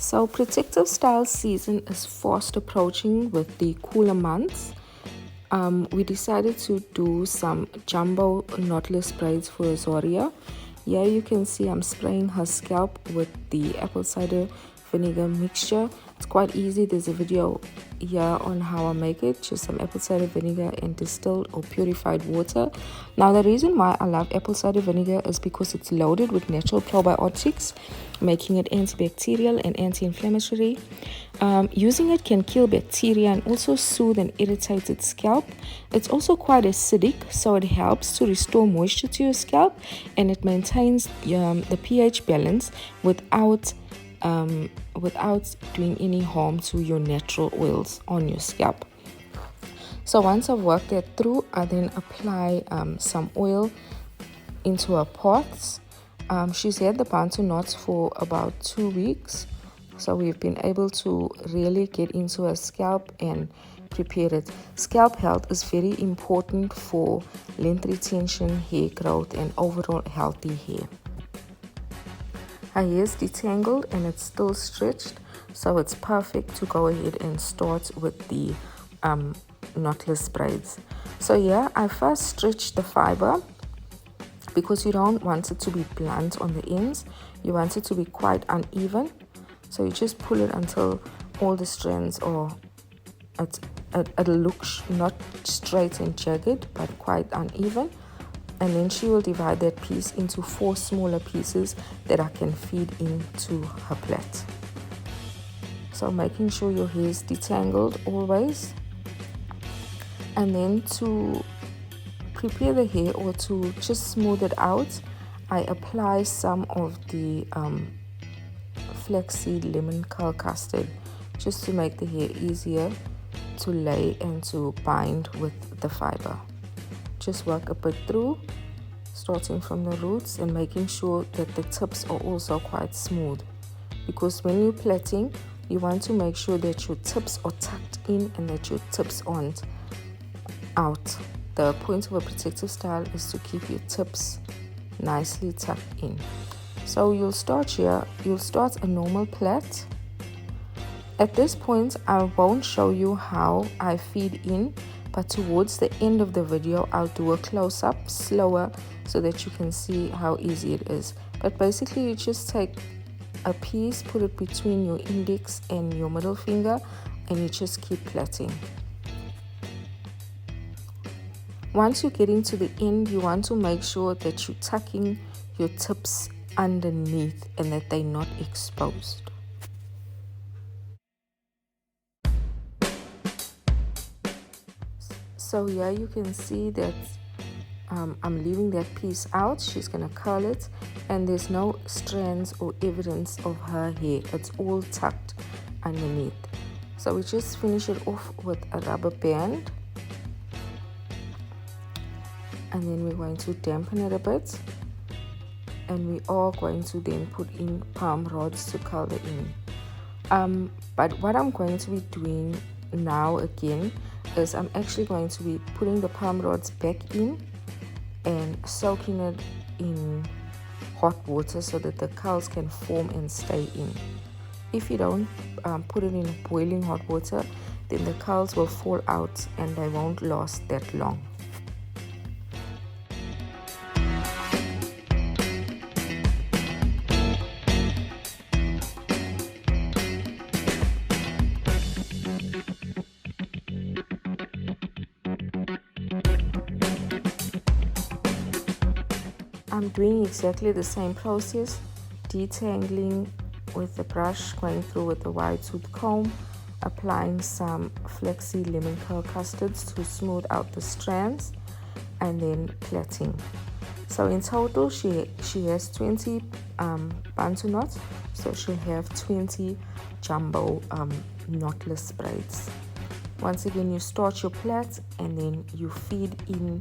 So protective style season is fast approaching with the cooler months. We decided to do some jumbo knotless braids for Azoria. Here you can see I'm spraying her scalp with the apple cider vinegar mixture. It's quite easy. There's a video here on how I make it. Just some apple cider vinegar and distilled or purified water. Now the reason why I love apple cider vinegar is because it's loaded with natural probiotics, making it antibacterial and anti-inflammatory. Using it can kill bacteria and also soothe an irritated scalp. It's also quite acidic, so it helps to restore moisture to your scalp, and it maintains the pH balance without doing any harm to your natural oils on your scalp. So once I've worked that through, I then apply some oil into her pots. She's had the bantu knots for about 2 weeks, so we've been able to really get into her scalp and prepare it. Scalp health is very important for length retention, hair growth, and overall healthy hair. Her hair is detangled and it's still stretched, so it's perfect to go ahead and start with the knotless braids. So yeah, I first stretched the fiber because you don't want it to be blunt on the ends. You want it to be quite uneven. So you just pull it until all the strands are it'll look not straight and jagged, but quite uneven. And then she will divide that piece into 4 smaller pieces that I can feed into her plait. So making sure your hair is detangled always. And then to prepare the hair or to just smooth it out, I apply some of the flaxseed lemon curl custard just to make the hair easier to lay and to bind with the fiber. Just work a bit through, starting from the roots and making sure that the tips are also quite smooth, because when you're plaiting, you want to make sure that your tips are tucked in and that your tips aren't out. The point of a protective style is to keep your tips nicely tucked in. So you'll start here, you'll start a normal plait. At this point, I won't show you how I feed in, but towards the end of the video, I'll do a close-up slower so that you can see how easy it is. But basically, you just take a piece, put it between your index and your middle finger, and you just keep plaiting. Once you get into the end, you want to make sure that you're tucking your tips underneath and that they're not exposed. So here you can see that I'm leaving that piece out. She's gonna curl it, and there's no strands or evidence of her hair. It's all tucked underneath. So we just finish it off with a rubber band, and then we're going to dampen it a bit, and we are going to then put in palm rods to curl it in. But what I'm going to be doing now again is I'm actually going to be putting the palm rods back in and soaking it in hot water so that the curls can form and stay in. If you don't put it in boiling hot water, then the curls will fall out and they won't last that long. I'm doing exactly the same process, detangling with the brush, going through with the wide tooth comb, applying some flaxseed lemon curl custards to smooth out the strands, and then plaiting. So in total, she has 20 bantu knots, so she'll have 20 jumbo knotless braids. Once again, you start your plait and then you feed in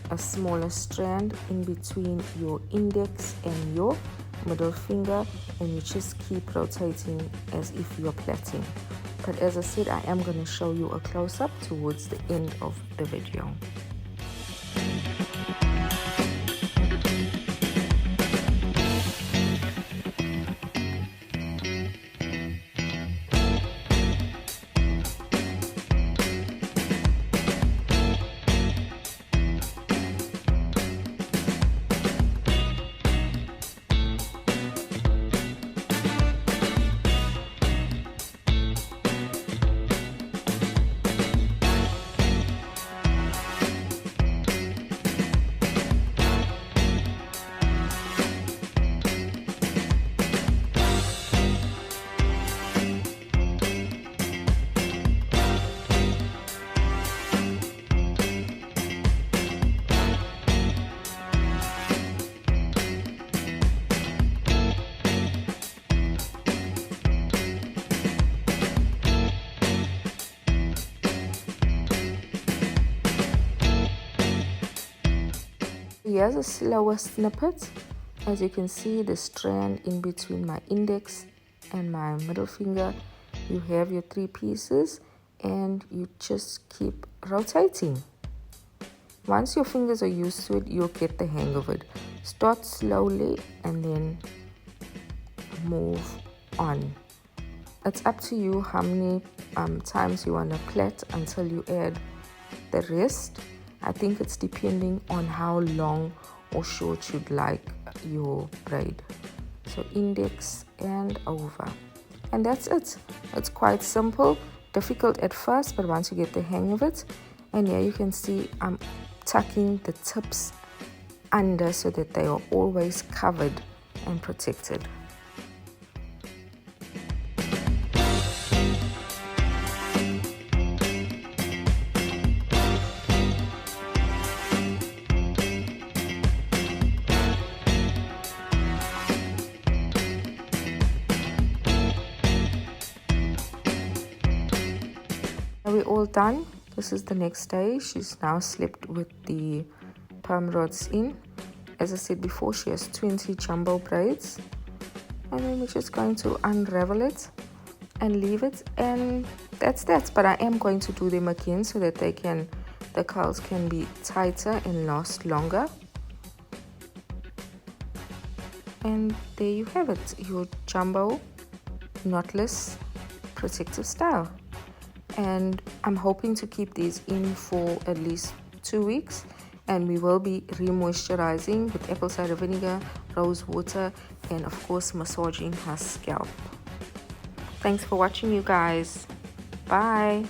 a smaller strand in between your index and your middle finger, and you just keep rotating as if you're plaiting. But as I said, I am going to show you a close-up towards the end of the video. here's a slower snippet. As you can see, the strand in between my index and my middle finger, you have your 3 pieces and you just keep rotating. Once your fingers are used to it, you'll get the hang of it. Start slowly and then move on. It's up to you how many times you want to plait until you add the rest. I think it's depending on how long or short you'd like your braid. So index and over, and that's it. It's quite simple, difficult at first, but once you get the hang of it. And here you can see I'm tucking the tips under so that they are always covered and protected. We're all done. This is the next day. She's now slipped with the perm rods in. As I said before, she has 20 jumbo braids, and then we're just going to unravel it and leave it, and that's that. But I am going to do them again so that the curls can be tighter and last longer. And there you have it, your jumbo knotless protective style. And I'm hoping to keep these in for at least 2 weeks, and we will be re-moisturizing with apple cider vinegar, rose water, and of course massaging her scalp. Thanks for watching, you guys. Bye.